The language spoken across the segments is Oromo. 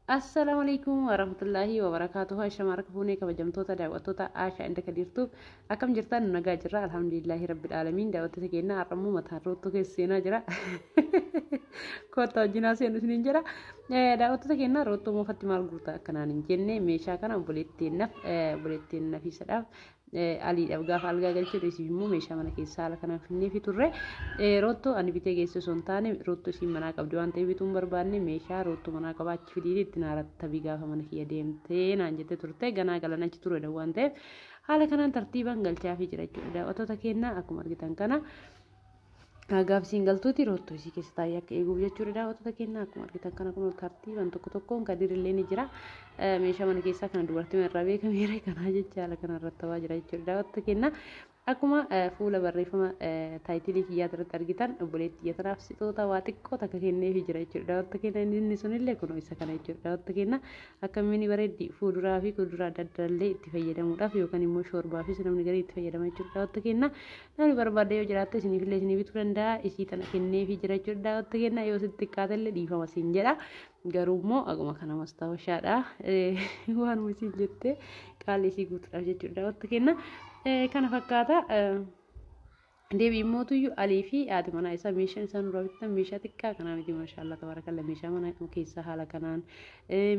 Assalamualaikum warahmatullahi wabarakatuh. Ashamarka fuunee kabajamtoota daawwattoota Aashaa inda kadirtuuf akkam jirtan nagaa jirra alhamdulillahi rabbil alamin daawwattoota keenya har'ammoo mataan rootoo keessa seenaa jira. Kootta wajjinaa seenu isiniin jira. Daawwattoota keenya rootoo moofatti maal guutaa akkanaan hin jenne meeshaa kana bulettiin nafiisadhaaf aliidhaaf gaafa algaa galchee dheesiif immoo meeshaa mana keessaa haala kanaan finnee fi turre rootoo ani bitee geesse osoo hin taane rootoo isiin manaa qabdi waan ta'eef bituun barbaanne meeshaa rootoo manaa qabaachi fidii itti naarattabii gaafa mana kiyya deemtee naan jette turte ganaa galan achi ture waan ta'eef haala kanaan tartiibaan galchaa fi jira jechuudha daawwattoota keenya akkuma argitan kana. Gaafsiin galtuuti rootoo isii keessa taa'ee akka eeguuf jechuudha daawwattoota keenya akkuma argitan kana kun tartiibaan tokko tokkoon kadirillee ni jira meeshaa mana keessaa kana dubartii irraa beekameera kanaa jecha haala kana irratti ta'aa jira jechuudha daawwattoota keenya akkuma fuula barreeffama taayitilii kiyyaa irratti argitan obboleettii tanaaf sixoota waa xiqqoo takka kenneefii jira jechuudha daawwattoota keenya inni sunillee kunoo isa kana jechuudha daawwattoota keenya akkamiin bareeddi fuuduraa fi kuduraa adda addaallee itti fayyadamuudhaaf yookaan immoo shoorbaa fi namni garii itti fayyadama jechuudha daawwattoota keenya namni barbaade yoo jiraatte isiniifillee isinii bituu danda'a isii tana kenneefii jira jechuudha daawwattoota keenya yoo sitti xiqqaatellee dhiifama siin jedha garuu immoo akkuma kana mastaawashaadha waan isiin jette qaalli isii guutuudhaaf jechuudha daawwattoota keenya kana fakkaata deebii mootuyyuu alii fi haati manaa isaa meeshaan isaan dura bitan meeshaa xiqqaa kanaa miti maashaallah tabaarakalla meeshaa mana keessaa haala kanaan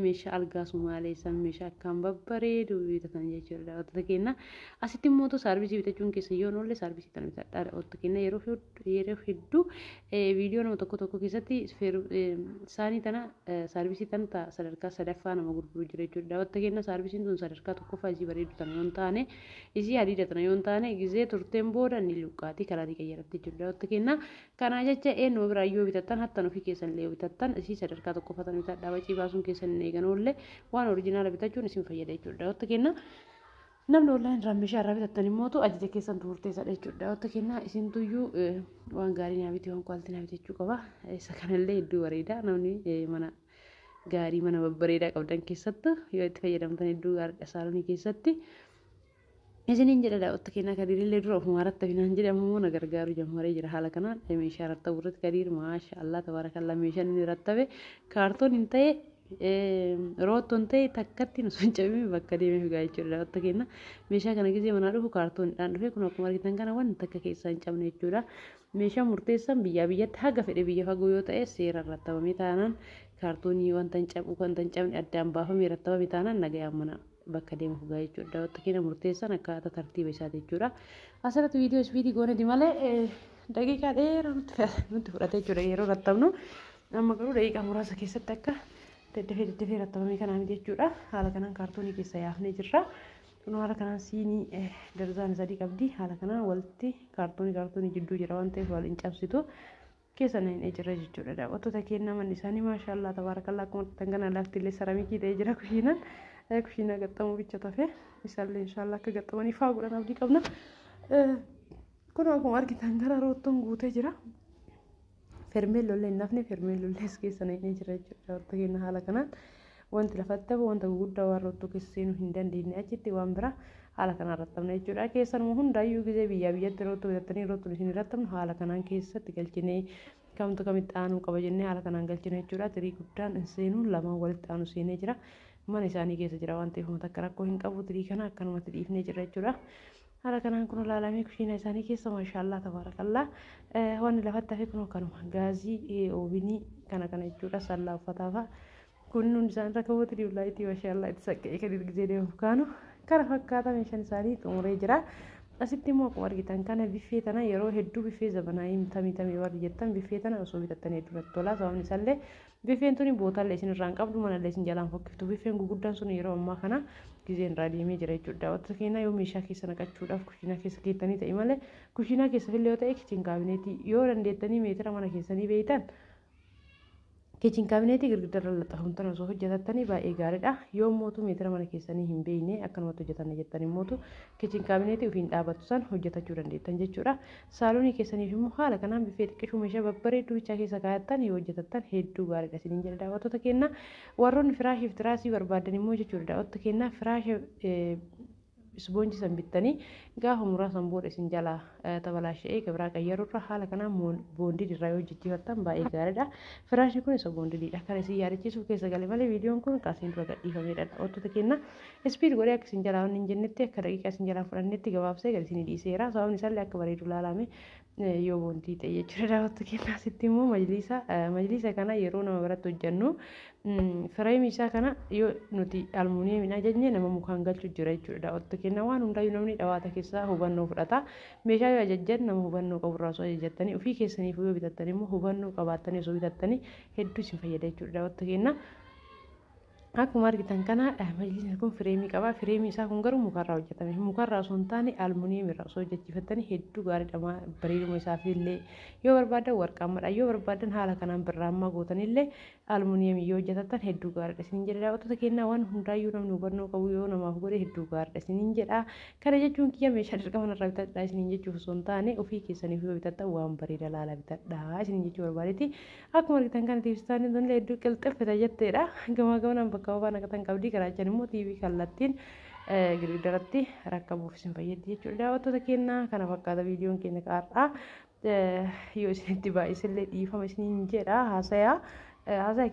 meeshaa algaa sumaalee isaan meeshaa akkaan babbareedu bitatan jechuudha daawwattoota keenya asitti mootu saarbisii bitachuun keessa yoo oolle saarbisii tana bitadhaa daawwattoota keenya yeroo hedduu viidiyoo nama tokko tokko keessatti isaanii tana saarbisii tana sadarkaa sadaffaa nama gurguru jira jechuudha daawwattoota keenya saarbisiin tun sadarkaa tokkoffaa isii bareedu tana yoo taane isii hadiida tana yoo taane gizee turteen booda ni luqqaati karaa qiyyaratti jechuudha daawwattoota keenya kanaa jecha eenyu biraa yoo bitattan hatta nufi keessan illee bitattan isii sadarkaa tokkoffatan bitadhaa bacii baasuun keessan hin eeganollee waan oriijinaala bitachuun isin fayyada jechuudha daawwattoota keenya namni online irraa meeshaa irraa bitattan immootu ajaja keessan turteessadha jechuudha daawwattoota keenya isin tuyyuu waan gaarii naa bitee waan kwaaltii naa bitachuu qaba isa kanallee hedduu bareeda namni mana gaarii mana babbareedaa qabdan keessatti yoo itti fayyadamtan hedduu gaariidha saalonii keessatti isiniin jedha daawwattoota keenya kadirillee dura ofuma irratti finaan jedhamu na gargaaru jammaree jira haala kanaan meeshaa irratti irratti kadir maashaallah tabaarakallaa meeshaan inni irratti kaartoon hin ta'e roottoon ta'e takkatti nu sun cabee bakka deemee figaa jechuudha daawwattoota keenya meeshaa kana gizee manaa dhufu kaartoonidhaan dhufe kun akkuma argitan kana waan takka keessaa hin cabne jechuudha meeshaa murteessan biyyaa biyyatti haga fedhe biyya fagoo yoo ta'e seera rattabamee taanaan kaartoonii wanta hin cabu wanta hin cabne addaan baafamee rattabamee taanaan nagayaan mana bakka deemuuf gaa jechuudha daawwattoota keenya murteessan akkaataa tartiiba isaati jechuudha asirratti viidiyoo ispiidii gooneti malee daqiiqaa dheeraa nutti fudhate jechuudha yeroo rattabnu amma garuu daqiiqaa muraasa keessatti akka daddafee rattabamee kanaa miti jechuudha haala kanaan kaartoonii keessa yaafnee jirra kun haala kanaan siinii darzaan sadii qabdi haala kanaan walitti kaartoonii jidduu jira waan ta'eef wal hin cabsitu keessa na'inee jira jechuudha daawwattoota keenya manni isaanii maashaallah tabaarakallaa akkuma argitan kana lafti illee saramikii ta'ee jira kushiinaa gaxxamuu bicha tafe isaallee inshaallah akka gaxxamaniif haa godhan abdii qabna kun akkuma argitan gara roottoon guutee jira fermeellollee hin nafne fermeellollee keessa na'inee jira jechuudha daawwattoota keenya haala kanaan wanti lafatti hafu wanta gurguddaa waan roottoo keessa seenuu hin dandeenye achitti waan biraa haala kanaan rattabna jechuudha keessanuma hundaayyuu gizee biyyaa biyyatti roottoo bitattanii roottoon isin rattabnu haala kanaan keessatti galchinee kamtu kamitti aanuu qaba jennee haala kanaan galchina jechuudha tirii guddaan hin seenuu lamaan walitti aanu seenee jira mana isaanii keessa jira waan ta'eef akka rakkoo hin qabu tirii kana akkanumatti dhiifnee jira jechuudha haala kanaan kun ilaalamee kushiina isaanii keessa maashaallah tabaarakallaa wanni lafatti hafe kun kanuma gaazii oobinii kana jechuudha sallaa uffataa fa'a kun hundi isaan irra kaawwatu diiwlaayitii maashaallah itti saqqee kan dirgisee deemuuf kaanu kana fakkaata meeshaan isaanii xumuree jira asitti immoo akkuma argitan kana biffee tana yeroo hedduu biffee zabanaayii mitamii warri jettan biffee tana osoo bitatan hedduu tola sababni isaallee biffeen tuni bootaallee isin irraan qabdu manallee isin jalaan fokkiftu biffeen guguddaan sun yeroo ammaa kana gizeen irraa deemee jira jechuudha daawwattoota keenya yoo meeshaa keessa naqachuudhaaf kushiinaa keessa keettanii ta'e malee kushiinaa keessa fillee yoo ta'e kichin kaabineetii yoo dandeettanii meetira mana keessanii beeytan kichin kaabineetii girgiddarra laxafamtan osoo hojjetattanii baay'ee gaariidha yoo mootu meetira mana keessanii hin beeyne akkanumatti hojjetan jettanii mootu kichin kaabineetii ofiin dhaabattu san hojjetachuu dandeettan jechuudha saaloonii keessaniif immoo haala kanaan biffee xiqqishuu meeshaa babbareedduu bichaa keessa kaayattan yoo hojjetattan hedduu gaariidha isiniin jedha daawwattoota keenya warroonni firaashiif tiraasii barbaadan immoo jechuudha daawwattoota keenya firaasha ispoonjii san bittanii gaafa muraasan booda isin jalaa tabalaasha'ee gabraa qayyaruurra haala kanaan boondii irraa yoo hojjechiifattan baay'ee gaariidha. Firaashni kun isa boondiidha. Kan isin yaadachiisuuf keessa galee malee viidiyoon kun kaasiin dura gadhiifamedha. Wantoota kenna ispiid godhee akka isin jalaa waan hin jennetti akka daqiiqaa isin jalaa fudhannetti gabaabsee gadi isin dhiiseera. Sababni isaallee akka bareedu laalame yoo boondii ta'e jechuudha. Daawwattu kenna asitti immoo majlisa kana yeroo nama biratti hojjennu fireemii isaa kana yoo nuti almuuniyeemiin ajajne nama mukaan galchu jira jechuudha. Daawwattu kenna waan hundaayyuu namni dhawaata keessaa hubannoo fudhata. Meeshaa yoo ajajjan nama hubannoo qaburraa osoo ajajattanii ofii keessaniif yoo bitattanii immoo hubannoo qabaattanii osoo bitattanii hedduu isin fayyada jechuudha. Daawwattu kenna. Akkuma argitan kana majlisni kun fireemii qaba. Fireemii isaa kun garuu mukarraa hojjetame. Mukarraa osoo hin taane almuuniyeemirraa osoo hojjechiifattanii hedduu gaariidha. Bareeduma isaaf illee yoo barbaadan warqaammadha. Yoo barbaadan haala kanaan birraammaa gootanillee almuuniyeemii yoo hojjetattan hedduu gaariidha. Isiniin jedha daawwattoota kennaa waan hundaayyuu namni hubannoo qabu yoo namaaf godhe hedduu gaariidha. Isiniin jedha kana jechuun kiyya meeshaa dirqama irraa bitadha isiniin jechuuf osoo hin taane ofii keessaniif yoo bitattan waan bareeda laala bitadha isiniin jechuu barbaadeeti. Akkuma argitan kana tiivistaaniin tunillee hedduu qilxilfita jetteedha. Gamaa gamanaan bakka waan akkatan qabdii garaachan immoo TV kallattiin girgiddaratti rakkabuuf isin fayyaddi jechuudha. Daawwattoota kennaa kana fakkaata viidiyoon keenya kaarraa yoo isinitti baay'isillee dhiifama isiniin jedha haasayaa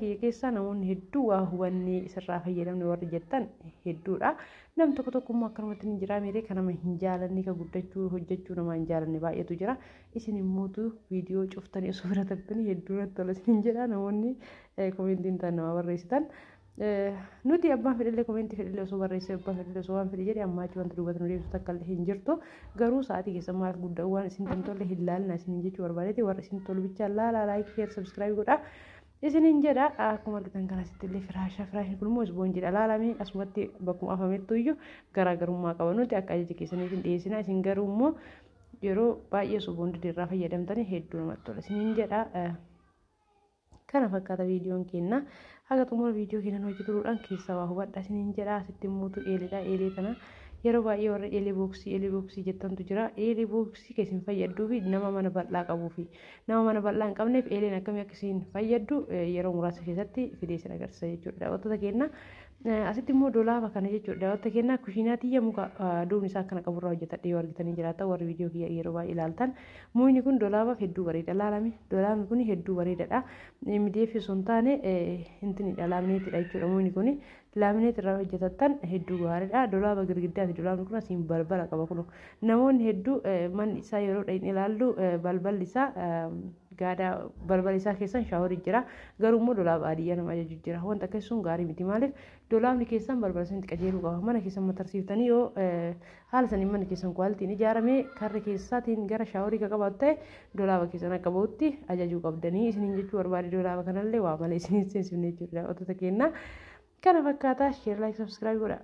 kiyya keessaa namoonni hedduu waa hubannee isirraa fayyadamne warri jettan hedduudha. Nam tokko immoo akkanumatti hin jira meeree kan nama hin jaalanne kan guddachuu hojjechuu nama hin jaalanne baay'eetu jira. Isin immootu viidiyoo cuftanii osoo bira tattanii hedduu irratti tola isiniin jedha namoonni komentiin tan nama barreessitan. Nuti abbaan fedhillee komentii fedhillee osoo barreessee abbaan fedhillee osoo waan fedhe jedhe ammaa achi wanti dubbatu nu deebisu takka illee hin jirtu. Garuu sa'aatii keessa maal guddaa waan isin tolle hin laalna isin jechuu barbaadeeti warra isin tolu bicha laala laayik sheer sabskiraayib godha. Isinin jedha akkuma argitan kanasitti illee firaashni kun immoo ispoonjiidha. Laalamee asumatti bakkuma afamettu iyyuu garaagarummaa qaba. Nuti akka ajaja keessaniitiin dhiyeessina. Isin garuu immoo yeroo baay'ee ispoonjii irraa fayyadamtanii hedduu namatti tola. Isinin jedha kana fakkaata viidiyoon keenya. Haga xumura viidiyoo keenya hojii turuudhaan keessaa waa hubadha isiniin jedha. Asitti immoo eeleedha. Eelee kana yeroo baay'ee warra eelee booksii jettantu jira. Eelee booksii keessin fayyaduu fi nama mana bal'aa qabuu fi nama mana bal'aa hin qabneef eeleen akkamii akkasiin fayyaddu yeroo muraasa keessatti fidee isin agarsiisa jechuudha. Daawwattoota keenya asitti immoo dolaaba kana jechuudha. Daawwattoota keenya kushiinaa tiyya muka duubni isaa akkana qaburraa hojjetadhe yoo argitanii jiraatan warri viidiyoo kiyya yeroo baay'ee ilaaltan mukni kun dolaabaaf hedduu bareeda. Laalame dolaabni kun hedduu bareedadha. MDF osoo hin taane intinidha laamineetidha jechuudha. Mukni kun laamineet irraa hojjetattan hedduu gaariidha. Dolaaba girgiddaati. Dolaabni kun asiin balbala qaba kun namoonni hedduu manni isaa yeroo dhayin ilaallu balballi isaa gaadaa balbala isaa keessan shaaworii jira. Garuu immoo dolaaba adiyyaa nama ajaju jira. Wanta akkasii sun gaarii miti maaliif dolaabni keessan balbala sanatti qajeeluu qaba. Mana keessan matarsiiftanii yoo haala saniin mana keessan kwaalitiin ijaaramee karra keessaatiin gara shaaworii kan qabaatu ta'e dolaaba keessan akka bahutti ajajuu qabdanii isiniin jechuu barbaade dolaaba kanallee waa malee isiniin seensifne jechuudha. Daawwattoota keenya kana fakkaata sheer laayik sabskiraayib godha.